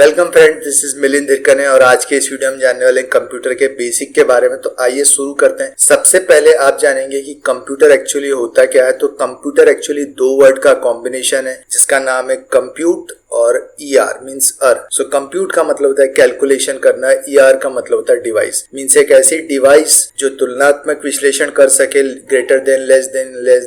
Welcome friend, this is Milind Hirkane और आज के इस वीडियो में जानने वाले हैं कंप्यूटर के बेसिक के बारे में। तो आइए शुरू करते हैं। सबसे पहले आप जानेंगे कि कंप्यूटर एक्चुअली होता क्या है। तो कंप्यूटर एक्चुअली दो वर्ड का कॉम्बिनेशन है जिसका नाम है कंप्यूट और ईआर मीन्स अर। सो कंप्यूट का मतलब होता है कैलकुलेशन करना, ईआर का मतलब होता है डिवाइस। मीन्स एक ऐसी डिवाइस जो तुलनात्मक विश्लेषण कर सके, greater than, less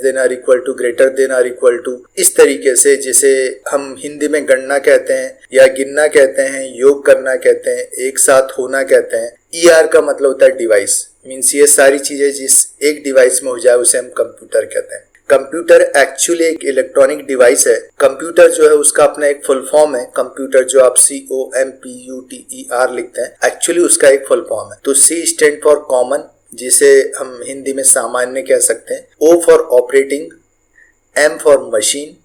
than or equal to, greater than or equal to, इस तरीके से। जिसे हम हिंदी में गणना कहते हैं या गिनना कहते हैं, योग करना कहते हैं, एक साथ होना कहते हैं। ईआर का मतलब होता है डिवाइस। मीन्स ये सारी चीजें जिस एक डिवाइस में हो जाए उसे हम कंप्यूटर कहते हैं। कंप्यूटर एक्चुअली एक इलेक्ट्रॉनिक डिवाइस है। कंप्यूटर जो है उसका अपना एक फुल फॉर्म है। कंप्यूटर जो आप COMPUTER लिखते हैं, एक्चुअली उसका एक फुल फॉर्म है। तो C स्टैंड फॉर कॉमन, जिसे हम हिंदी में सामान्य कह सकते हैं। O for operating, M for machine,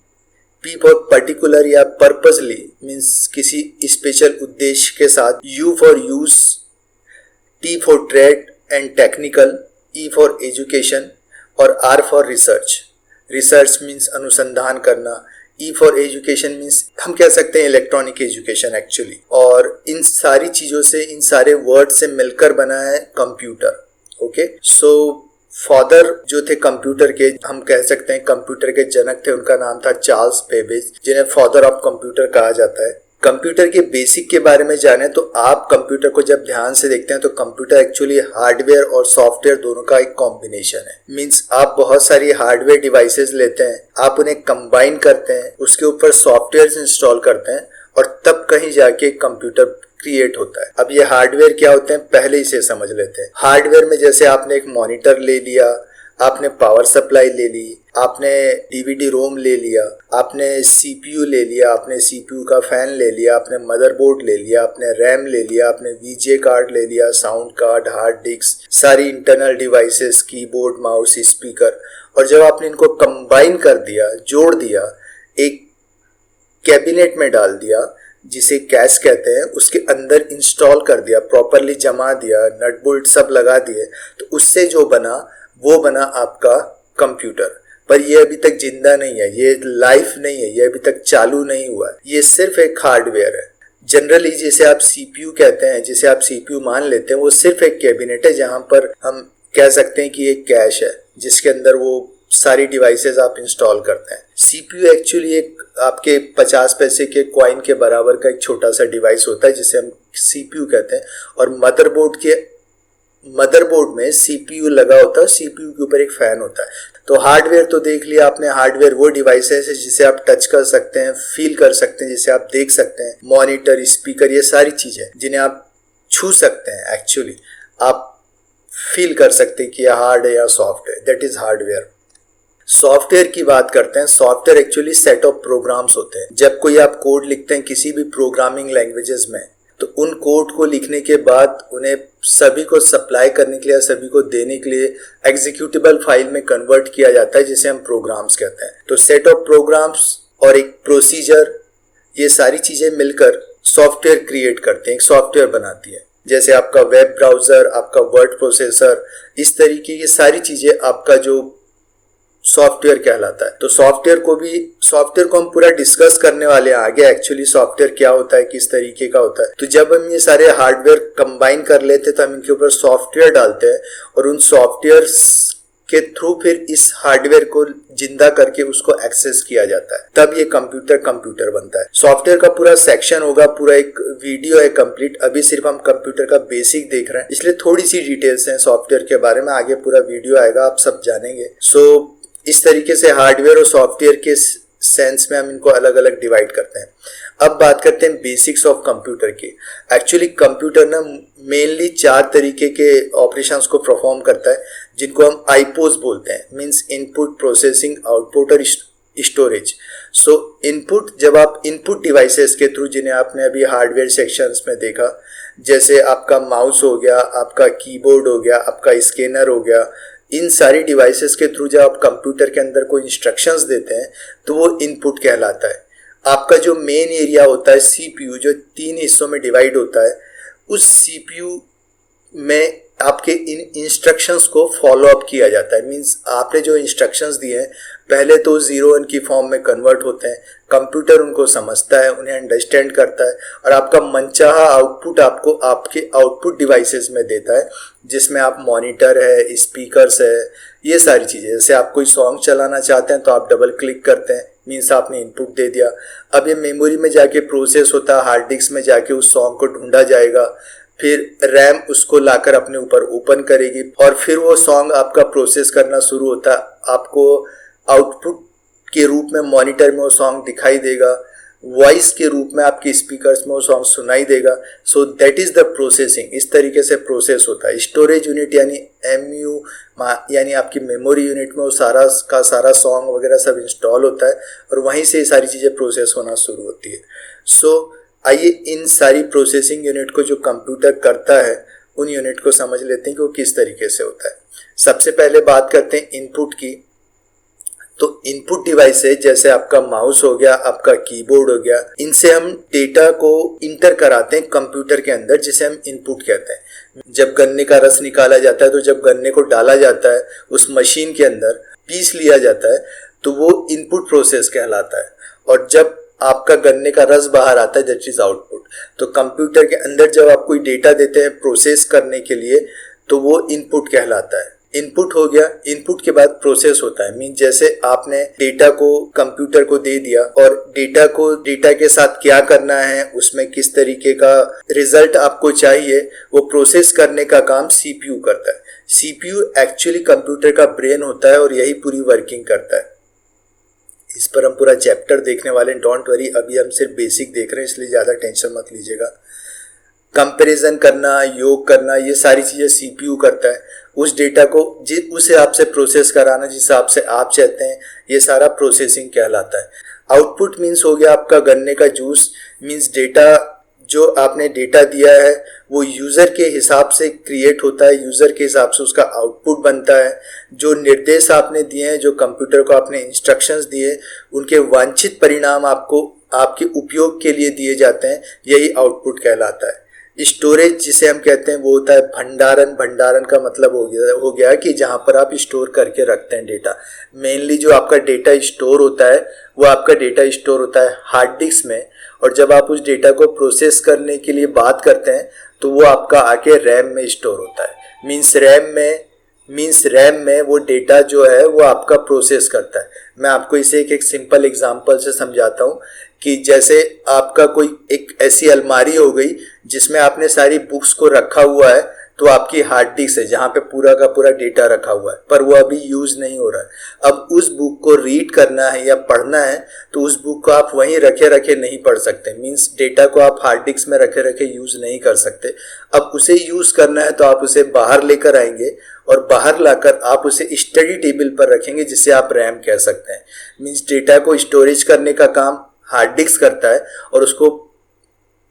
P for particular या पर्पसली मीन्स किसी स्पेशल उद्देश्य के साथ, U for use, T for trade and technical, E for education और R for research. Research means अनुसंधान करना। E फॉर एजुकेशन मीन्स हम कह सकते हैं इलेक्ट्रॉनिक एजुकेशन एक्चुअली। और इन सारी चीजों से, इन सारे वर्ड से मिलकर बना है कंप्यूटर। ओके, सो फादर जो थे कंप्यूटर के, हम कह सकते हैं कंप्यूटर के जनक थे, उनका नाम था चार्ल्स बेबेज, जिन्हें फादर ऑफ कंप्यूटर कहा जाता है। कंप्यूटर के बेसिक के बारे में जाने तो आप कंप्यूटर को जब ध्यान से देखते हैं तो कंप्यूटर एक्चुअली हार्डवेयर और सॉफ्टवेयर दोनों का एक कॉम्बिनेशन है। मींस आप बहुत सारी हार्डवेयर डिवाइसेस लेते हैं, आप उन्हें कंबाइन करते हैं, उसके ऊपर सॉफ्टवेयर इंस्टॉल करते हैं और तब कहीं जाके कंप्यूटर क्रिएट होता है। अब ये हार्डवेयर क्या होते हैं पहले इसे समझ लेते हैं। हार्डवेयर में जैसे आपने एक मॉनिटर ले लिया, आपने पावर सप्लाई ले ली, आपने डीवीडी रोम ले लिया, आपने सीपीयू ले लिया, आपने सीपीयू का फैन ले लिया, आपने मदरबोर्ड ले लिया, आपने रैम ले लिया, आपने वीजे कार्ड ले लिया, साउंड कार्ड, हार्ड डिस्क, सारी internal devices, keyboard, mouse, speaker. और जब आपने इनको कंबाइन कर दिया, जोड़ दिया, एक कैबिनेट में डाल दिया जिसे कैश कहते हैं, उसके अंदर इंस्टॉल कर दिया, प्रॉपरली जमा दिया, नट बोल्ट सब लगा दिए, तो उससे जो बना वो बना आपका कंप्यूटर। पर ये अभी तक जिंदा नहीं है, ये लाइफ नहीं है, ये अभी तक चालू नहीं हुआ है, ये सिर्फ एक हार्डवेयर है। जनरली जिसे आप सीपीयू कहते हैं, जिसे आप सीपीयू मान लेते हैं, वो सिर्फ एक कैबिनेट है जहां पर हम कह सकते हैं कि एक कैश है जिसके अंदर वो सारी डिवाइसेस आप इंस्टॉल करते हैं। सीपीयू एक्चुअली एक आपके 50 पैसे के कॉइन के बराबर का एक छोटा सा डिवाइस होता है जिसे हम सीपीयू कहते हैं। और मदरबोर्ड में सीपीयू लगा होता है, सीपीयू के ऊपर एक फैन होता है। तो हार्डवेयर तो देख लिया आपने। हार्डवेयर वो डिवाइसेस है जिसे आप टच कर सकते हैं, फील कर सकते हैं, जिसे आप देख सकते हैं। मॉनिटर, स्पीकर, ये सारी चीजें जिन्हें आप छू सकते हैं, एक्चुअली आप फील कर सकते हैं कि यह हार्ड है या सॉफ्ट है, दैट इज हार्डवेयर। सॉफ्टवेयर की बात करते हैं। Software actually set of programs होते हैं। जब कोई आप कोड लिखते हैं किसी भी प्रोग्रामिंग लैंग्वेजेस में, तो उन कोड को लिखने के बाद उन्हें सभी को सप्लाई करने के लिए, सभी को देने के लिए एग्जीक्यूटेबल फाइल में कन्वर्ट किया जाता है जिसे हम प्रोग्राम्स कहते हैं। तो सेट ऑफ प्रोग्राम्स और एक प्रोसीजर, ये सारी चीजें मिलकर सॉफ्टवेयर क्रिएट करते हैं, एक सॉफ्टवेयर बनाती है। जैसे आपका वेब ब्राउजर, आपका वर्ड प्रोसेसर, इस तरीके की सारी चीजें आपका जो सॉफ्टवेयर कहलाता है। तो सॉफ्टवेयर को हम पूरा डिस्कस करने वाले हैं आगे, एक्चुअली सॉफ्टवेयर क्या होता है, किस तरीके का होता है। तो जब हम ये सारे हार्डवेयर कंबाइन कर लेते हैं तो हम इनके ऊपर सॉफ्टवेयर डालते हैं और उन सॉफ्टवेयर के थ्रू फिर इस हार्डवेयर को जिंदा करके उसको एक्सेस किया जाता है, तब ये कंप्यूटर बनता है। सॉफ्टवेयर का पूरा सेक्शन होगा, पूरा एक वीडियो है कंप्लीट। अभी सिर्फ हम कंप्यूटर का बेसिक देख रहे हैं, इसलिए थोड़ी सी डिटेल्स हैं सॉफ्टवेयर के बारे में, आगे पूरा वीडियो आएगा, आप सब जानेंगे। सो इस तरीके से हार्डवेयर और सॉफ्टवेयर के सेंस में हम इनको अलग अलग डिवाइड करते हैं। अब बात करते हैं बेसिक्स ऑफ कंप्यूटर की। एक्चुअली कंप्यूटर ना मेनली 4 तरीके के ऑपरेशंस को परफॉर्म करता है जिनको हम आईपोस बोलते हैं। मींस इनपुट, प्रोसेसिंग, आउटपुट और स्टोरेज। सो इनपुट, जब आप इनपुट डिवाइसेस के थ्रू, जिन्हें आपने अभी हार्डवेयर सेक्शंस में देखा, जैसे आपका माउस हो गया, आपका कीबोर्ड हो गया, आपका स्कैनर हो गया, इन सारी डिवाइसेस के थ्रू जब आप कंप्यूटर के अंदर कोई इंस्ट्रक्शंस देते हैं तो वो इनपुट कहलाता है। आपका जो मेन एरिया होता है सीपीयू, जो 3 हिस्सों में डिवाइड होता है, उस सीपीयू में आपके इन इंस्ट्रक्शंस को फॉलो अप किया जाता है। मींस आपने जो इंस्ट्रक्शंस दिए हैं पहले तो 0 1 की फॉर्म में कन्वर्ट होते हैं, कंप्यूटर उनको समझता है, उन्हें अंडरस्टैंड करता है और आपका मनचाहा आउटपुट आपको आपके आउटपुट डिवाइसेस में देता है, जिसमें आप मॉनिटर है, स्पीकर्स है, ये सारी चीज़ें। जैसे आप कोई सॉन्ग चलाना चाहते हैं तो आप डबल क्लिक करते हैं, मीन्स आपने इनपुट दे दिया। अब ये मेमोरी में जाके प्रोसेस होता है, हार्ड डिस्क में जाके उस सॉन्ग को ढूंढा जाएगा, फिर रैम उसको लाकर अपने ऊपर ओपन करेगी और फिर वो सॉन्ग आपका प्रोसेस करना शुरू होता है। आपको आउटपुट के रूप में मॉनिटर में वो सॉन्ग दिखाई देगा, वॉइस के रूप में आपके स्पीकर्स में वो सॉन्ग सुनाई देगा। So that is the processing. इस तरीके से प्रोसेस होता है। स्टोरेज यूनिट यानी MU यानी आपकी मेमोरी यूनिट में वो सारा का सारा सॉन्ग वगैरह सब इंस्टॉल होता है और वहीं से ये सारी चीज़ें प्रोसेस होना शुरू होती है। सो आइए इन सारी प्रोसेसिंग यूनिट को जो कंप्यूटर करता है उन यूनिट को समझ लेते हैं कि वो किस तरीके से होता है। सबसे पहले बात करते हैं इनपुट की। तो इनपुट डिवाइसेस जैसे आपका माउस हो गया, आपका कीबोर्ड हो गया, इनसे हम डेटा को इंटर कराते हैं कंप्यूटर के अंदर, जिसे हम इनपुट कहते हैं। जब गन्ने का रस निकाला जाता है तो जब गन्ने को डाला जाता है उस मशीन के अंदर, पीस लिया जाता है, तो वो इनपुट प्रोसेस कहलाता है। और जब आपका गन्ने का रस बाहर आता है दैट इज आउटपुट। तो कंप्यूटर के अंदर जब आप कोई डेटा देते हैं प्रोसेस करने के लिए तो वो इनपुट कहलाता है। इनपुट हो गया, इनपुट के बाद प्रोसेस होता है। मीन जैसे आपने डेटा को कंप्यूटर को दे दिया और डेटा के साथ क्या करना है, उसमें किस तरीके का रिजल्ट आपको चाहिए, वो प्रोसेस करने का काम CPU करता है। CPU एक्चुअली कंप्यूटर का ब्रेन होता है और यही पूरी वर्किंग करता है। इस पर हम पूरा चैप्टर देखने वाले हैं, डोंट वरी। अभी हम सिर्फ बेसिक देख रहे हैं इसलिए ज़्यादा टेंशन मत लीजिएगा। कंपैरिजन करना, योग करना, ये सारी चीज़ें CPU करता है। उस डेटा को उस हिसाब से प्रोसेस कराना जिस हिसाब से आप चाहते हैं, ये सारा प्रोसेसिंग कहलाता है। आउटपुट मीन्स हो गया आपका गन्ने का जूस। मीन्स डेटा जो आपने डेटा दिया है वो यूज़र के हिसाब से क्रिएट होता है, यूज़र के हिसाब से उसका आउटपुट बनता है। जो निर्देश आपने दिए हैं, जो कंप्यूटर को आपने इंस्ट्रक्शंस दिए, उनके वांछित परिणाम आपको आपके उपयोग के लिए दिए जाते हैं, यही आउटपुट कहलाता है। स्टोरेज जिसे हम कहते हैं वो होता है भंडारण। भंडारण का मतलब हो गया कि जहाँ पर आप स्टोर करके रखते हैं डेटा। मेनली जो आपका डेटा स्टोर होता है वो आपका डेटा स्टोर होता है हार्ड डिस्क में, और जब आप उस डेटा को प्रोसेस करने के लिए बात करते हैं तो वो आपका आके रैम में स्टोर होता है। मीन्स रैम में वो डेटा जो है वो आपका प्रोसेस करता है। मैं आपको इसे एक सिंपल एग्जांपल से समझाता हूँ कि जैसे आपका कोई एक ऐसी अलमारी हो गई जिसमें आपने सारी बुक्स को रखा हुआ है, तो आपकी हार्ड डिस्क है जहाँ पे पूरा का पूरा डेटा रखा हुआ है, पर वो अभी यूज़ नहीं हो रहा है। अब उस बुक को रीड करना है या पढ़ना है तो उस बुक को आप वहीं रखे नहीं पढ़ सकते। मीन्स डेटा को आप हार्ड डिस्क में रखे यूज़ नहीं कर सकते। अब उसे यूज़ करना है तो आप उसे बाहर लेकर आएंगे और बाहर लाकर आप उसे स्टडी टेबल पर रखेंगे, जिसे आप रैम कह सकते हैं। मीन्स डेटा को स्टोरेज करने का काम हार्ड डिस्क करता है और उसको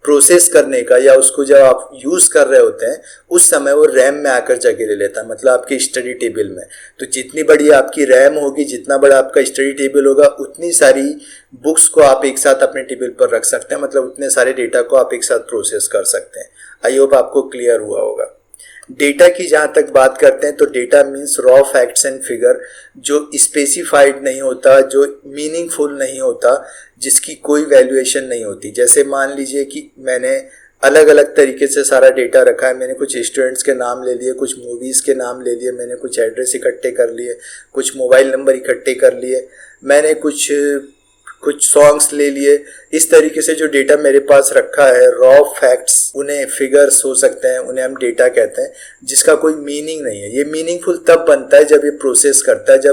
प्रोसेस करने का या उसको जब आप यूज़ कर रहे होते हैं उस समय वो रैम में आकर जगह ले लेता है, मतलब आपके स्टडी टेबल में। तो जितनी बड़ी आपकी रैम होगी, जितना बड़ा आपका स्टडी टेबल होगा, उतनी सारी बुक्स को आप एक साथ अपने टेबल पर रख सकते हैं, मतलब उतने सारे डेटा को आप एक साथ प्रोसेस कर सकते हैं। आई होप आपको क्लियर हुआ होगा। डेटा की जहाँ तक बात करते हैं तो data means raw facts and figure, जो स्पेसिफाइड नहीं होता, जो मीनिंगफुल नहीं होता, जिसकी कोई वैल्यूएशन नहीं होती। जैसे मान लीजिए कि मैंने अलग अलग तरीके से सारा डेटा रखा है। मैंने कुछ स्टूडेंट्स के नाम ले लिए, कुछ मूवीज़ के नाम ले लिए, मैंने कुछ एड्रेस इकट्ठे कर लिए, कुछ मोबाइल नंबर इकट्ठे कर लिए, मैंने कुछ सॉन्ग्स ले लिए। इस तरीके से जो डेटा मेरे पास रखा है, रॉ फैक्ट्स, उन्हें फिगर्स हो सकते हैं, उन्हें हम डेटा कहते हैं, जिसका कोई मीनिंग नहीं है। ये मीनिंगफुल तब बनता है जब ये प्रोसेस करता है,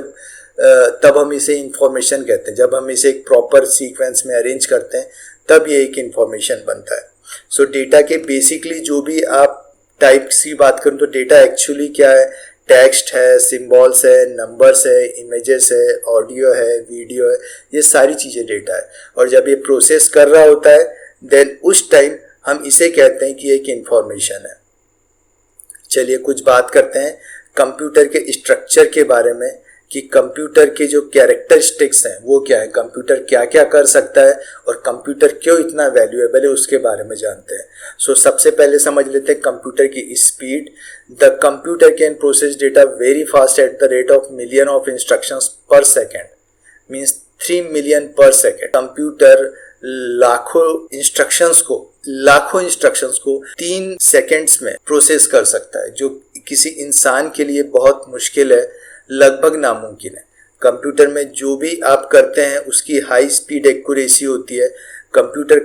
तब हम इसे इंफॉर्मेशन कहते हैं। जब हम इसे एक प्रॉपर सीक्वेंस में अरेंज करते हैं तब ये एक इंफॉर्मेशन बनता है। सो डेटा के बेसिकली जो भी आप टाइप्स की बात करूँ तो डेटा एक्चुअली क्या है, टेक्स्ट है, सिंबल्स है, नंबर्स है, इमेजेस है, ऑडियो है, वीडियो है, ये सारी चीज़ें डेटा है। और जब ये प्रोसेस कर रहा होता है देन उस टाइम हम इसे कहते हैं कि एक इंफॉर्मेशन है। चलिए कुछ बात करते हैं कंप्यूटर के स्ट्रक्चर के बारे में कि कंप्यूटर के जो कैरेक्टरिस्टिक्स हैं वो क्या है, कंप्यूटर क्या क्या कर सकता है और कंप्यूटर क्यों इतना वैल्यूएबल है, उसके बारे में जानते हैं। सो सबसे पहले समझ लेते हैं कंप्यूटर की speed. The computer can process data very fast at the rate of million of instructions पर सेकेंड। मीन्स 3 मिलियन पर सेकेंड। कंप्यूटर लाखों इंस्ट्रक्शंस को 3 सेकेंड्स में प्रोसेस कर सकता है, जो किसी इंसान के लिए बहुत मुश्किल है, लगभग नामुमकिन है। कंप्यूटर में जो भी आप करते हैं उसकी हाई स्पीड एक्यूरेसी होती है। कंप्यूटर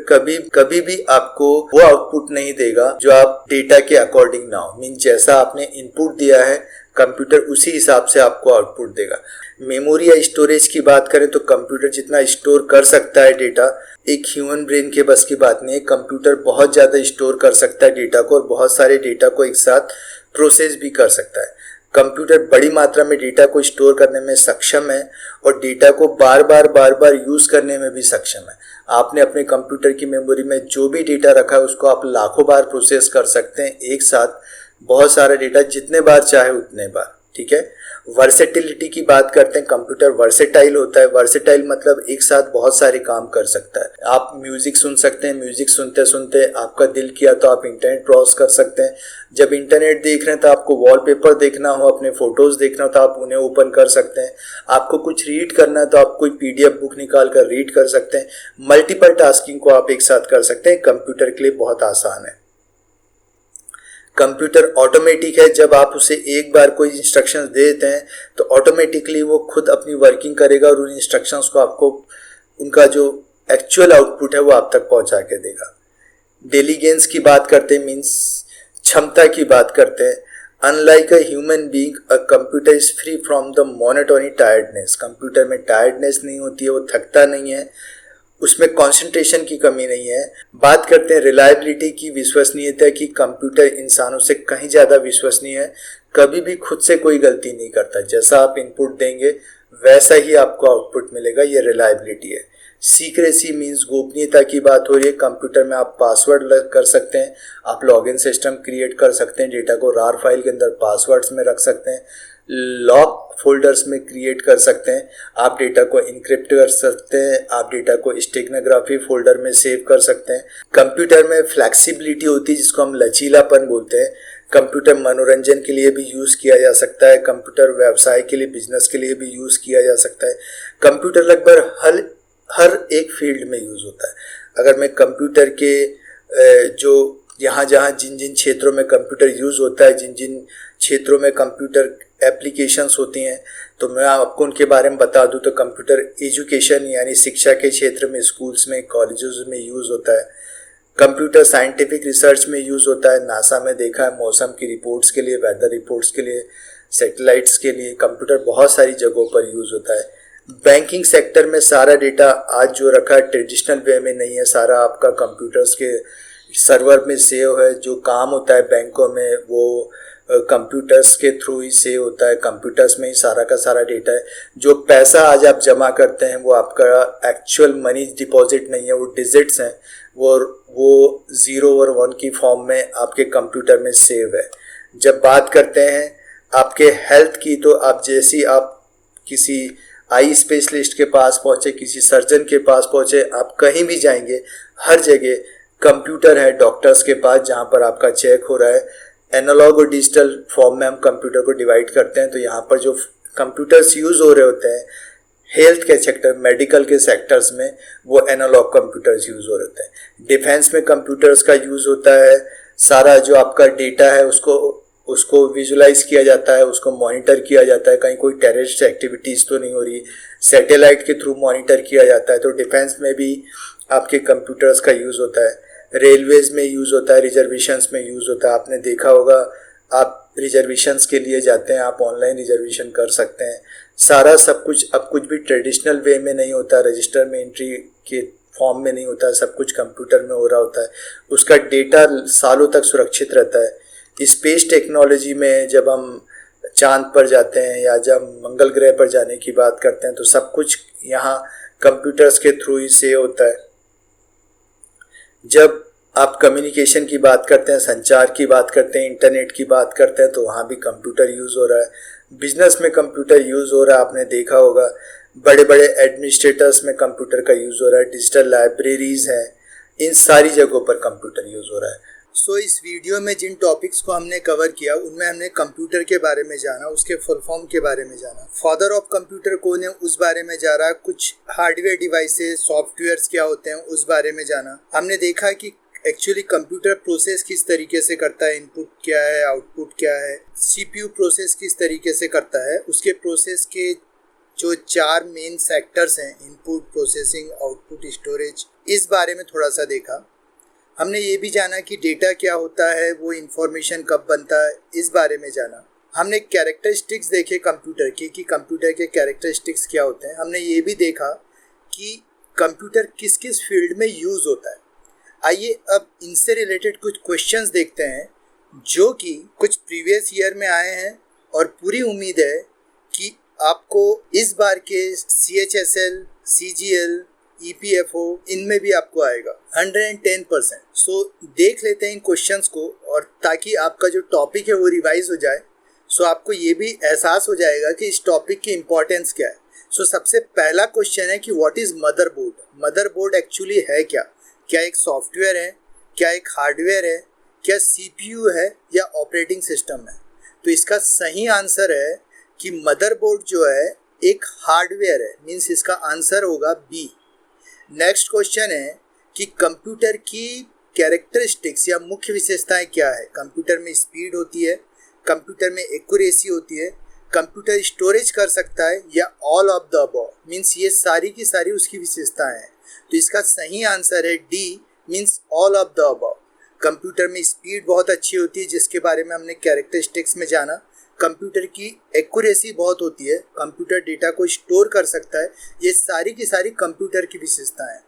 कभी भी आपको वो आउटपुट नहीं देगा जो आप डेटा के अकॉर्डिंग ना हो। मीन जैसा आपने इनपुट दिया है कंप्यूटर उसी हिसाब से आपको आउटपुट देगा। मेमोरी या स्टोरेज की बात करें तो कंप्यूटर जितना स्टोर कर सकता है डेटा, एक ह्यूमन ब्रेन के बस की बात नहीं है। कंप्यूटर बहुत ज़्यादा स्टोर कर सकता है डेटा को और बहुत सारे डेटा को एक साथ प्रोसेस भी कर सकता है। कंप्यूटर बड़ी मात्रा में डेटा को स्टोर करने में सक्षम है और डेटा को बार बार यूज़ करने में भी सक्षम है। आपने अपने कंप्यूटर की मेमोरी में जो भी डेटा रखा है उसको आप लाखों बार प्रोसेस कर सकते हैं एक साथ, बहुत सारा डेटा, जितने बार चाहे उतने बार। ठीक है। वर्सेटिलिटी की बात करते हैं। कंप्यूटर वर्सेटाइल होता है। वर्सेटाइल मतलब एक साथ बहुत सारे काम कर सकता है। आप म्यूजिक सुन सकते हैं, म्यूजिक सुनते सुनते आपका दिल किया तो आप इंटरनेट ब्राउज कर सकते हैं। जब इंटरनेट देख रहे हैं तो आपको वॉलपेपर देखना हो, अपने फोटोज देखना हो तो आप उन्हें ओपन कर सकते हैं। आपको कुछ रीड करना है तो आप कोई पीडीएफ बुक निकाल कर रीड कर सकते हैं। मल्टीपल टास्किंग को आप एक साथ कर सकते हैं। कंप्यूटर के लिए बहुत आसान है। कंप्यूटर ऑटोमेटिक है। जब आप उसे एक बार कोई इंस्ट्रक्शंस दे देते हैं तो ऑटोमेटिकली वो खुद अपनी वर्किंग करेगा और उन इंस्ट्रक्शंस को आपको उनका जो एक्चुअल आउटपुट है वो आप तक पहुंचा के देगा। इंटेलिजेंस की बात करते हैं, मीन्स क्षमता की बात करते हैं। Unlike a human being, a computer is free from the monotony tiredness. Computer में टायर्डनेस नहीं होती है, वो थकता नहीं है, उसमें कंसंट्रेशन की कमी नहीं है। बात करते हैं रिलायबिलिटी की, विश्वसनीयता की। कंप्यूटर इंसानों से कहीं ज़्यादा विश्वसनीय है, कभी भी खुद से कोई गलती नहीं करता। जैसा आप इनपुट देंगे वैसा ही आपको आउटपुट मिलेगा, ये रिलायबिलिटी है। सीक्रेसी मीन्स गोपनीयता की बात हो रही है। कंप्यूटर में आप पासवर्ड कर सकते हैं, आप लॉगिन सिस्टम क्रिएट कर सकते हैं, डेटा को रार फाइल के अंदर पासवर्ड्स में रख सकते हैं, लॉक फोल्डर्स में क्रिएट कर सकते हैं, आप डेटा को इनक्रिप्ट कर सकते हैं, आप डेटा को स्टेगनोग्राफी फोल्डर में सेव कर सकते हैं। कंप्यूटर में फ्लैक्सिबिलिटी होती है जिसको हम लचीलापन बोलते हैं। कंप्यूटर मनोरंजन के लिए भी यूज़ किया जा सकता है। कंप्यूटर व्यवसाय के लिए, बिजनेस के लिए भी यूज़ किया जा सकता है। कंप्यूटर लगभग हर एक फील्ड में यूज़ होता है। अगर मैं कंप्यूटर के जो जहाँ जिन क्षेत्रों में कंप्यूटर यूज़ होता है, जिन क्षेत्रों में कंप्यूटर एप्लीकेशंस होती हैं, तो मैं आपको उनके बारे में बता दूं तो कंप्यूटर एजुकेशन यानी शिक्षा के क्षेत्र में, स्कूल्स में, कॉलेजेस में यूज़ होता है। कंप्यूटर साइंटिफिक रिसर्च में यूज़ होता है। नासा में देखा है, मौसम की रिपोर्ट्स के लिए, वेदर रिपोर्ट्स के लिए, सैटेलाइट्स के लिए कंप्यूटर बहुत सारी जगहों पर यूज़ होता है। बैंकिंग सेक्टर में सारा डेटा आज जो रखा है ट्रेडिशनल वे में नहीं है, सारा आपका कंप्यूटर्स के सर्वर में सेव है। जो काम होता है बैंकों में वो कंप्यूटर्स के थ्रू ही सेव होता है, कंप्यूटर्स में ही सारा का सारा डेटा है। जो पैसा आज आप जमा करते हैं वो आपका एक्चुअल मनी डिपॉजिट नहीं है, वो डिजिट्स हैं, वो 0 और 1 की फॉर्म में आपके कंप्यूटर में सेव है। जब बात करते हैं आपके हेल्थ की, तो आप जैसी आप किसी आई स्पेशलिस्ट के पास पहुँचे, किसी सर्जन के पास पहुँचे, आप कहीं भी जाएंगे हर जगह कंप्यूटर है डॉक्टर्स के पास जहाँ पर आपका चेक हो रहा है। एनालॉग और डिजिटल फॉर्म में हम कंप्यूटर को डिवाइड करते हैं, तो यहाँ पर जो कंप्यूटर्स यूज़ हो रहे होते हैं हेल्थ के सेक्टर, मेडिकल के सेक्टर्स में, वो एनालॉग कंप्यूटर्स यूज़ हो रहे होते हैं। डिफेंस में कंप्यूटर्स का यूज़ होता है। सारा जो आपका डेटा है उसको विजुलाइज किया जाता है, उसको मॉनिटर किया जाता है, कहीं कोई टेररिस्ट एक्टिविटीज़ तो नहीं हो रही, सैटेलाइट के थ्रू मॉनिटर किया जाता है। तो डिफेंस में भी आपके कंप्यूटर्स का यूज़ होता है। रेलवेज़ में यूज़ होता है, रिजर्वेशंस में यूज़ होता है। आपने देखा होगा, आप रिजर्वेशंस के लिए जाते हैं, आप ऑनलाइन रिजर्वेशन कर सकते हैं। सारा सब कुछ अब कुछ भी ट्रेडिशनल वे में नहीं होता, रजिस्टर में एंट्री के फॉर्म में नहीं होता, सब कुछ कंप्यूटर में हो रहा होता है। उसका डेटा सालों तक सुरक्षित रहता है। स्पेस टेक्नोलॉजी में जब हम चांद पर जाते हैं या जब मंगल ग्रह पर जाने की बात करते हैं तो सब कुछ यहाँ कंप्यूटर्स के थ्रू ही सेव होता है। जब आप कम्युनिकेशन की बात करते हैं, संचार की बात करते हैं, इंटरनेट की बात करते हैं, तो वहाँ भी कंप्यूटर यूज़ हो रहा है। बिजनेस में कंप्यूटर यूज़ हो रहा है, आपने देखा होगा बड़े बड़े एडमिनिस्ट्रेटर्स में कंप्यूटर का यूज़ हो रहा है। डिजिटल लाइब्रेरीज़ हैं, इन सारी जगहों पर कंप्यूटर यूज़ हो रहा है। इस वीडियो में जिन टॉपिक्स को हमने कवर किया उनमें हमने कंप्यूटर के बारे में जाना, उसके फुल फॉर्म के बारे में जाना, फादर ऑफ कंप्यूटर कौन है उस बारे में जाना, कुछ हार्डवेयर डिवाइसेस सॉफ्टवेयर्स क्या होते हैं उस बारे में जाना। हमने देखा कि एक्चुअली कंप्यूटर प्रोसेस किस तरीके से करता है, इनपुट क्या है, आउटपुट क्या है, सीपीयू प्रोसेस किस तरीके से करता है, उसके प्रोसेस के जो 4 मेन सेक्टर्स हैं, इनपुट, प्रोसेसिंग, आउटपुट, स्टोरेज, इस बारे में थोड़ा सा देखा। हमने ये भी जाना कि डेटा क्या होता है, वो इंफॉर्मेशन कब बनता है, इस बारे में जाना। हमने कैरेक्टरिस्टिक्स देखे कंप्यूटर की कि कंप्यूटर के कैरेक्टरिस्टिक्स क्या होते हैं। हमने ये भी देखा कि कंप्यूटर किस किस फील्ड में यूज़ होता है। आइए अब इनसे रिलेटेड कुछ क्वेश्चंस देखते हैं जो कि कुछ प्रीवियस ईयर में आए हैं और पूरी उम्मीद है कि आपको इस बार के CHSL, CGL, EPFO इनमें भी आपको आएगा 110%। देख लेते हैं इन क्वेश्चंस को, और ताकि आपका जो टॉपिक है वो रिवाइज हो जाए। आपको ये भी एहसास हो जाएगा कि इस टॉपिक की इम्पोर्टेंस क्या है। सबसे पहला क्वेश्चन है कि what is motherboard. Motherboard actually है क्या? क्या एक सॉफ्टवेयर है, क्या एक हार्डवेयर है, क्या CPU है या ऑपरेटिंग सिस्टम है? तो इसका सही आंसर है कि मदरबोर्ड जो है एक हार्डवेयर है, मीन्स इसका आंसर होगा बी। नेक्स्ट क्वेश्चन है कि कंप्यूटर की कैरेक्टरिस्टिक्स या मुख्य विशेषताएं क्या है। कंप्यूटर में स्पीड होती है, कंप्यूटर में एक्यूरेसी होती है, कंप्यूटर स्टोरेज कर सकता है, या all of the above, means ये सारी की सारी उसकी विशेषताएं हैं। तो इसका सही आंसर है D, means all of the above. Computer में स्पीड बहुत अच्छी होती है जिसके बारे में हमने कैरेक्टरिस्टिक्स में जाना। कंप्यूटर की एक्यूरेसी बहुत होती है, कंप्यूटर डेटा को स्टोर कर सकता है, ये सारी की सारी कंप्यूटर की विशेषताएं हैं।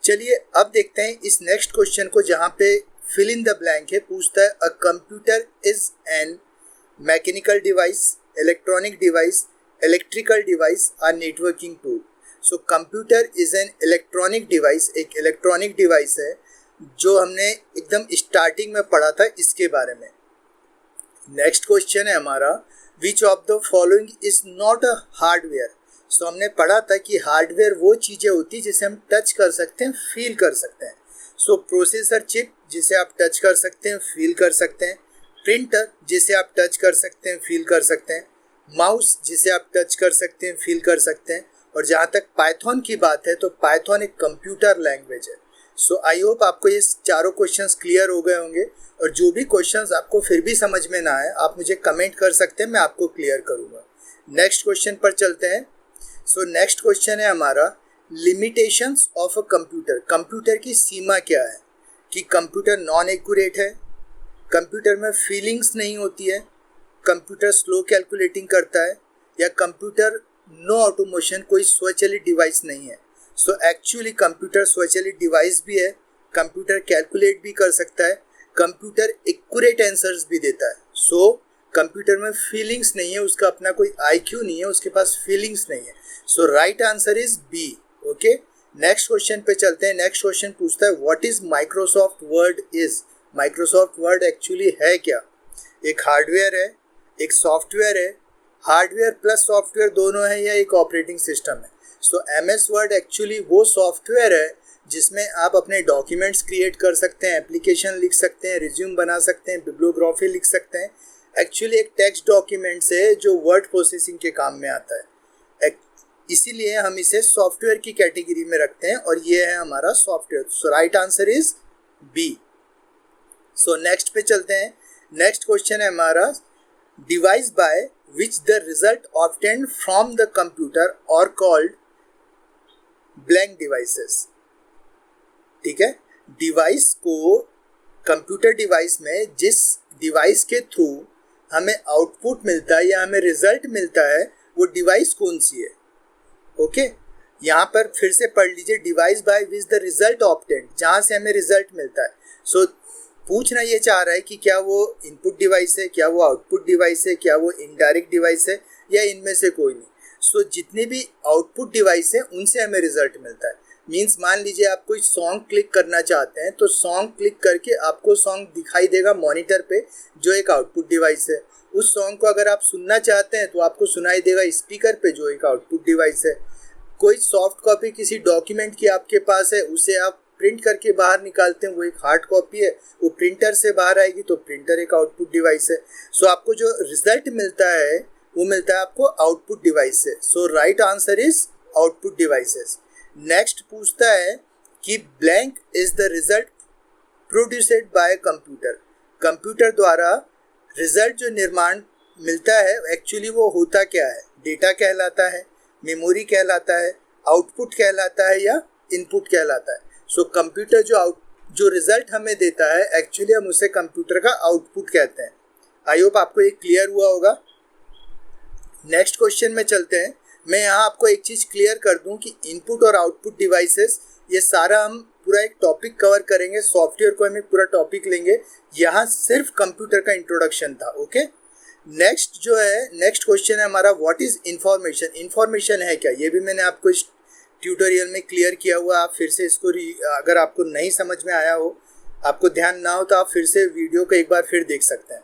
चलिए अब देखते हैं इस नेक्स्ट क्वेश्चन को, जहाँ पे फिल इन द ब्लैंक है। पूछता है a computer is an mechanical device, electronic device, electrical device और networking tool. Computer is an electronic device, एक इलेक्ट्रॉनिक डिवाइस है जो हमने एकदम स्टार्टिंग में पढ़ा था इसके बारे में। नेक्स्ट क्वेश्चन है हमारा, which of the following is not a hardware. हमने पढ़ा था कि हार्डवेयर वो चीज़ें होती है जिसे हम टच कर सकते हैं, फील कर सकते हैं। प्रोसेसर चिप जिसे आप टच कर सकते हैं, फील कर सकते हैं, प्रिंटर जिसे आप टच कर सकते हैं, फील कर सकते हैं, माउस जिसे आप टच कर सकते हैं, फील कर सकते हैं। और जहाँ तक पाइथन की बात है तो पाइथन एक कंप्यूटर लैंग्वेज है। आई होप आपको ये चारों क्वेश्चंस क्लियर हो गए होंगे, और जो भी क्वेश्चंस आपको फिर भी समझ में ना आए आप मुझे कमेंट कर सकते हैं, मैं आपको क्लियर करूँगा। नेक्स्ट क्वेश्चन पर चलते हैं। नेक्स्ट क्वेश्चन है हमारा, limitations of a computer. Computer की सीमा क्या है? कि कंप्यूटर नॉन एक्यूरेट है, कंप्यूटर में फीलिंग्स नहीं होती है, कंप्यूटर स्लो कैलकुलेटिंग करता है, या कंप्यूटर नो ऑटोमेशन, कोई स्वचालित डिवाइस नहीं है। एक्चुअली कंप्यूटर स्वचालित डिवाइस भी है, कंप्यूटर कैलकुलेट भी कर सकता है, कंप्यूटर एक्यूरेट आंसर्स भी देता है। कंप्यूटर में फीलिंग्स नहीं है, उसका अपना कोई IQ नहीं है, उसके पास फीलिंग्स नहीं है। Right answer is B. Okay, next question पे चलते हैं। नेक्स्ट क्वेश्चन पूछता है what is Microsoft Word is. Microsoft Word actually है क्या? एक हार्डवेयर है, एक सॉफ्टवेयर है, हार्डवेयर प्लस सॉफ्टवेयर दोनों है, या एक ऑपरेटिंग सिस्टम है। MS वर्ड एक्चुअली वो सॉफ्टवेयर है जिसमें आप अपने डॉक्यूमेंट्स क्रिएट कर सकते हैं, एप्लीकेशन लिख सकते हैं, रिज्यूम बना सकते हैं, बिब्लियोग्राफी लिख सकते हैं। एक्चुअली एक टेक्स्ट डॉक्यूमेंट्स है जो वर्ड प्रोसेसिंग के काम में आता है, इसीलिए हम इसे सॉफ्टवेयर की कैटेगरी में रखते हैं, और ये है हमारा software. Right answer is B. Next पे चलते हैं। नेक्स्ट क्वेश्चन है हमारा, device by which the result obtained from the computer are called blank devices. ठीक है, डिवाइस को कंप्यूटर डिवाइस में जिस डिवाइस के थ्रू हमें आउटपुट मिलता है या हमें रिजल्ट मिलता है वो डिवाइस कौन सी है। ओके, यहाँ पर फिर से पढ़ लीजिए, device by which the result obtained, जहाँ से हमें रिजल्ट मिलता है। पूछना ये चाह रहा है कि क्या वो इनपुट डिवाइस है, क्या वो आउटपुट डिवाइस है, क्या वो इनडायरेक्ट डिवाइस है, या इनमें से कोई नहीं। जितने भी आउटपुट डिवाइस हैं उनसे हमें रिजल्ट मिलता है। मीन्स मान लीजिए आप कोई सॉन्ग क्लिक करना चाहते हैं तो सॉन्ग क्लिक करके आपको सॉन्ग दिखाई देगा मॉनिटर पे, जो एक आउटपुट डिवाइस है। उस सॉन्ग को अगर आप सुनना चाहते हैं तो आपको सुनाई देगा स्पीकर पे, जो एक आउटपुट डिवाइस है। कोई सॉफ्ट कॉपी किसी डॉक्यूमेंट की आपके पास है, उसे आप प्रिंट करके बाहर निकालते हैं वो एक हार्ड कॉपी है, वो प्रिंटर से बाहर आएगी तो प्रिंटर एक आउटपुट डिवाइस है। सो आपको जो रिजल्ट मिलता है वो मिलता है आपको आउटपुट डिवाइस से। So right answer is output devices. Next पूछता है कि blank is the result produced by computer. Computer द्वारा रिजल्ट जो निर्माण मिलता है एक्चुअली वो होता क्या है? डेटा कहलाता है, मेमोरी कहलाता है, आउटपुट कहलाता है या इनपुट कहलाता है? सो कंप्यूटर जो रिजल्ट हमें देता है एक्चुअली हम उसे कंप्यूटर का आउटपुट कहते हैं। आई होप आपको ये क्लियर हुआ होगा। नेक्स्ट क्वेश्चन में चलते हैं। मैं यहाँ आपको एक चीज़ क्लियर कर दूँ कि इनपुट और आउटपुट डिवाइसेस ये सारा हम पूरा एक टॉपिक कवर करेंगे, सॉफ्टवेयर को हम एक पूरा टॉपिक लेंगे। यहाँ सिर्फ कंप्यूटर का इंट्रोडक्शन था। ओके, नेक्स्ट जो है नेक्स्ट क्वेश्चन है हमारा, व्हाट इज इंफॉर्मेशन? इंफॉर्मेशन है क्या? ये भी मैंने आपको इस ट्यूटोरियल में क्लियर किया हुआ। आप फिर से इसको अगर आपको नहीं समझ में आया हो, आपको ध्यान ना हो तो आप फिर से वीडियो को एक बार फिर देख सकते हैं।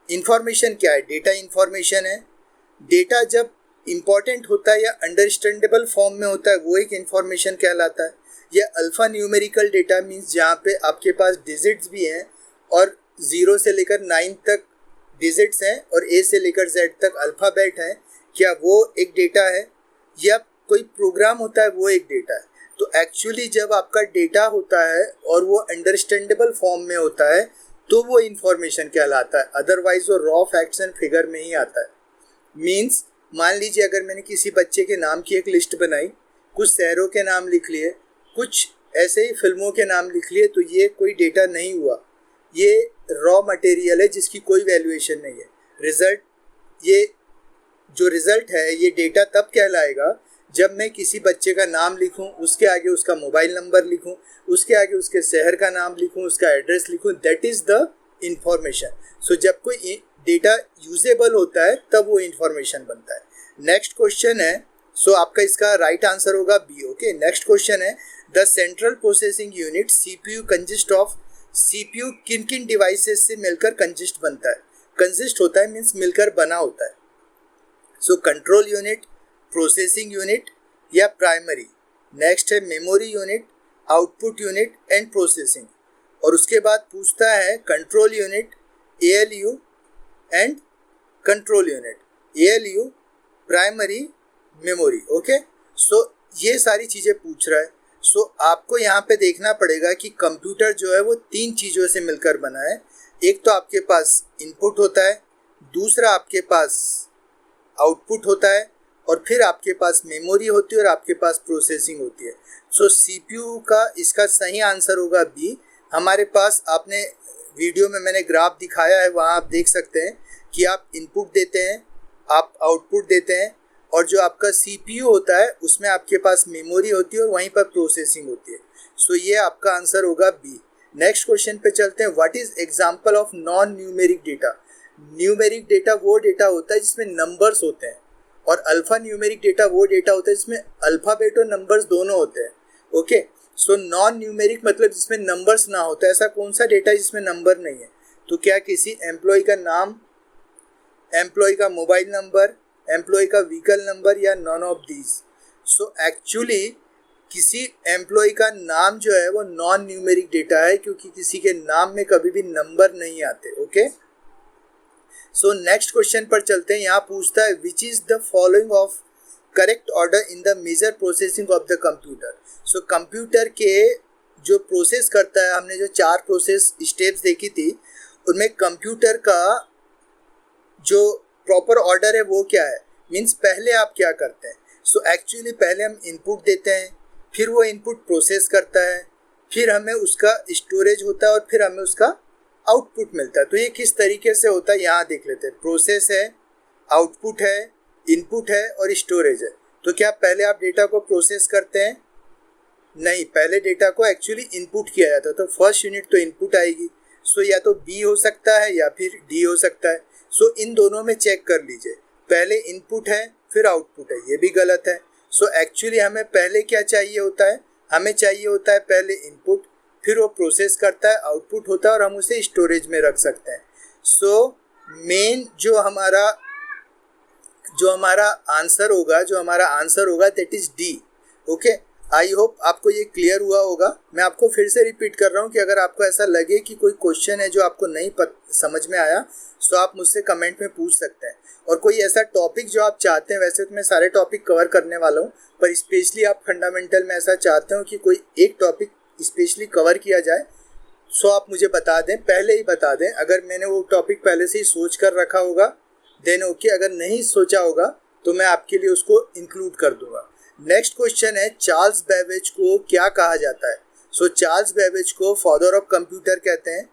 इंफॉर्मेशन क्या है? डेटा इंफॉर्मेशन है। डेटा जब इम्पॉर्टेंट होता है या अंडरस्टैंडेबल फॉर्म में होता है वो एक इंफॉर्मेशन कहलाता है। यह अल्फ़ा न्यूमेरिकल डेटा मीन्स जहाँ पे आपके पास डिजिट्स भी हैं और 0 से लेकर 9 तक डिजिट्स हैं और A से लेकर Z तक अल्फ़ाबेट हैं, क्या वो एक डेटा है? या कोई प्रोग्राम होता है वो एक डेटा है? तो एक्चुअली जब आपका डेटा होता है और वो अंडरस्टैंडेबल फॉर्म में होता है तो वो इंफॉर्मेशन कहलाता है। अदरवाइज वो रॉ फैक्ट्स एंड फिगर में ही आता है। मीन्स मान लीजिए अगर मैंने किसी बच्चे के नाम की एक लिस्ट बनाई, कुछ शहरों के नाम लिख लिए, कुछ ऐसे ही फिल्मों के नाम लिख लिए, तो ये कोई डेटा नहीं हुआ, ये रॉ मटेरियल है जिसकी कोई वैल्यूएशन नहीं है। रिजल्ट, ये जो रिजल्ट है ये डेटा तब कहलाएगा जब मैं किसी बच्चे का नाम लिखूं, उसके आगे उसका मोबाइल नंबर लिखूं, उसके आगे उसके शहर का नाम लिखूं, उसका एड्रेस लिखूं, दैट इज़ द इंफॉर्मेशन। सो जब कोई डेटा यूजेबल होता है तब वो इंफॉर्मेशन बनता है। नेक्स्ट क्वेश्चन है, सो आपका इसका राइट आंसर होगा बी। ओके, नेक्स्ट क्वेश्चन है, the central processing unit CPU consist of. CPU किन किन डिवाइसेस से मिलकर कंजिस्ट बनता है? कंजिस्ट होता है मीन्स मिलकर बना होता है। So control unit, processing unit या प्राइमरी। नेक्स्ट है memory unit, output unit and processing. और उसके बाद पूछता है control unit, ALU and control unit. ALU, primary, memory. Okay, so ये सारी चीज़ें पूछ रहा है। सो आपको यहाँ पे देखना पड़ेगा कि कंप्यूटर जो है वो 3 चीज़ों से मिलकर बना है। एक तो आपके पास इनपुट होता है, दूसरा आपके पास आउटपुट होता है और फिर आपके पास मेमोरी होती है और आपके पास प्रोसेसिंग होती है। सो सीपीयू का इसका सही आंसर होगा बी। हमारे पास आपने वीडियो में मैंने ग्राफ दिखाया है, वहाँ आप देख सकते हैं कि आप इनपुट देते हैं, आप आउटपुट देते हैं और जो आपका सीपीयू होता है उसमें आपके पास मेमोरी होती है और वहीं पर प्रोसेसिंग होती है। सो ये आपका आंसर होगा बी। नेक्स्ट क्वेश्चन पे चलते हैं, what is example of non numeric data? Numeric data वो डेटा होता है जिसमें नंबर्स होते हैं और अल्फा न्यूमेरिक डेटा वो डेटा होता है जिसमें अल्फ़ाबेट और नंबर्स दोनों होते हैं। ओके, सो नॉन न्यूमेरिक मतलब जिसमें नंबर्स ना होता है। ऐसा कौन सा डेटा है जिसमें नंबर नहीं है? तो क्या किसी एम्प्लॉय का नाम, एम्प्लॉय का मोबाइल नंबर, एम्प्लॉय का व्हीकल नंबर या none of these? So actually किसी एम्प्लॉय का नाम जो है वो नॉन न्यूमेरिक डेटा है क्योंकि किसी के नाम में कभी भी नंबर नहीं आते। ओके, सो नेक्स्ट क्वेश्चन पर चलते हैं। यहाँ पूछता है which is the following of correct order in the major processing of the computer? So computer के जो प्रोसेस करता है, हमने जो 4 प्रोसेस स्टेप्स देखी थी उनमें कंप्यूटर का जो प्रॉपर ऑर्डर है वो क्या है? मीन्स पहले आप क्या करते हैं? सो एक्चुअली पहले हम इनपुट देते हैं, फिर वो इनपुट प्रोसेस करता है, फिर हमें उसका स्टोरेज होता है और फिर हमें उसका आउटपुट मिलता है। तो ये किस तरीके से होता है यहाँ देख लेते हैं। प्रोसेस है, आउटपुट है, इनपुट है और स्टोरेज है। तो क्या पहले आप डेटा को प्रोसेस करते हैं? नहीं, पहले डेटा को एक्चुअली इनपुट किया जाता है। तो फर्स्ट यूनिट तो इनपुट आएगी। सो या तो बी हो सकता है या फिर डी हो सकता है। सो इन दोनों में चेक कर लीजिए, पहले इनपुट है फिर आउटपुट है, ये भी गलत है। सो एक्चुअली हमें पहले क्या चाहिए होता है? हमें चाहिए होता है पहले इनपुट, फिर वो प्रोसेस करता है, आउटपुट होता है और हम उसे स्टोरेज में रख सकते हैं। सो मेन जो हमारा आंसर होगा that is D. Okay, I hope आपको ये क्लियर हुआ होगा। मैं आपको फिर से रिपीट कर रहा हूँ कि अगर आपको ऐसा लगे कि कोई क्वेश्चन है जो आपको नहीं समझ में आया तो आप मुझसे कमेंट में पूछ सकते हैं। और कोई ऐसा टॉपिक जो आप चाहते हैं, वैसे तो मैं सारे टॉपिक कवर करने वाला हूँ, पर स्पेशली आप फंडामेंटल में ऐसा चाहते हो कि कोई एक टॉपिक स्पेशली कवर किया जाए, सो आप मुझे बता दें, पहले ही बता दें। अगर मैंने वो टॉपिक पहले से ही सोच कर रखा होगा देन ओके, अगर नहीं सोचा होगा तो मैं आपके लिए उसको इंक्लूड कर दूंगा। नेक्स्ट क्वेश्चन है, चार्ल्स बेबेज को क्या कहा जाता है? सो चार्ल्स बेबेज को फादर ऑफ कंप्यूटर कहते हैं,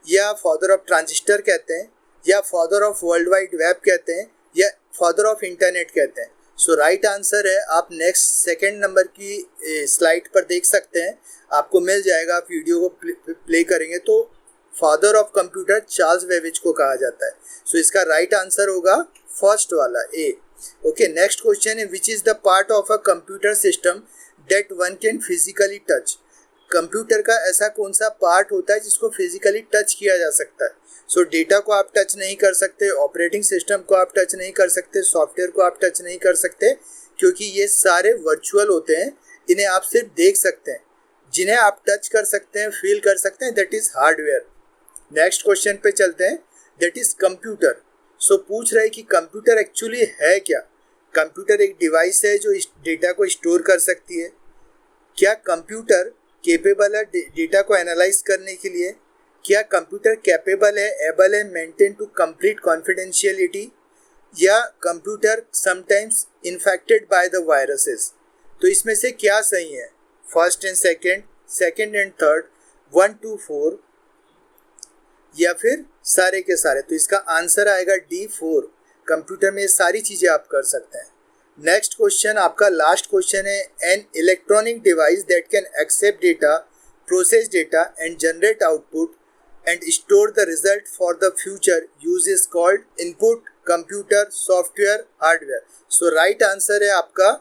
या फादर ऑफ ट्रांजिस्टर कहते हैं, या father of world wide web कहते हैं, या फादर ऑफ इंटरनेट कहते हैं। सो राइट आंसर है, आप नेक्स्ट सेकंड नंबर की स्लाइड पर देख सकते हैं, आपको मिल जाएगा। आप वीडियो को प्ले करेंगे तो father of computer Charles Babbage को कहा जाता है। सो इसका राइट आंसर होगा फर्स्ट वाला, ए। ओके, नेक्स्ट क्वेश्चन है, which is the part of a computer system that one can physically touch? Computer का ऐसा कौन सा पार्ट होता है जिसको फिजिकली टच किया जा सकता है? सो डेटा को आप टच नहीं कर सकते, ऑपरेटिंग सिस्टम को आप टच नहीं कर सकते, सॉफ्टवेयर को आप टच नहीं कर सकते, क्योंकि ये सारे वर्चुअल होते हैं, इन्हें आप सिर्फ देख सकते हैं। जिन्हें आप टच कर सकते हैं, फील कर सकते हैं, that is hardware. Next question पे चलते हैं, दैट इज कंप्यूटर। सो पूछ रहे हैं कि कंप्यूटर एक्चुअली है क्या? कंप्यूटर एक डिवाइस है जो इस डेटा को स्टोर कर सकती है। क्या कंप्यूटर केपेबल है डेटा को एनालाइज करने के लिए? क्या कंप्यूटर कैपेबल है, एबल है मेंटेन टू कंप्लीट कॉन्फिडेंशियलिटी? या computer sometimes infected by the viruses? तो इसमें से क्या सही है? First and second, second and third, 1 to 4, या फिर सारे के सारे? तो इसका आंसर आएगा डी, 4। कंप्यूटर में ये सारी चीजें आप कर सकते हैं। नेक्स्ट क्वेश्चन, आपका लास्ट क्वेश्चन है, an electronic device that can accept data, process data and generate output and store the result for the future use is called input, computer, software, hardware. So right answer है आपका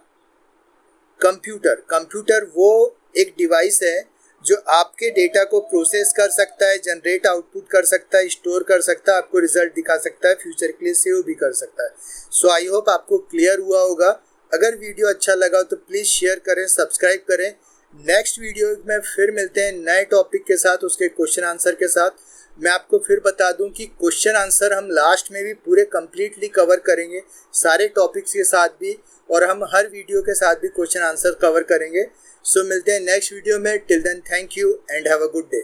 computer. Computer वो एक device है जो आपके data को process कर सकता है, जनरेट आउटपुट कर सकता है, स्टोर कर सकता है, आपको रिजल्ट दिखा सकता है, फ्यूचर के लिए सेव भी कर सकता है। सो आई होप आपको क्लियर हुआ होगा। अगर वीडियो अच्छा लगा तो प्लीज़ शेयर करें, सब्सक्राइब करें। नेक्स्ट वीडियो में फिर मिलते हैं नए टॉपिक के साथ, उसके क्वेश्चन आंसर के साथ। मैं आपको फिर बता दूं कि क्वेश्चन आंसर हम लास्ट में भी पूरे कंप्लीटली कवर करेंगे, सारे टॉपिक्स के साथ भी, और हम हर वीडियो के साथ भी क्वेश्चन आंसर कवर करेंगे। सो मिलते हैं नेक्स्ट वीडियो में। Till then thank you and have a good day.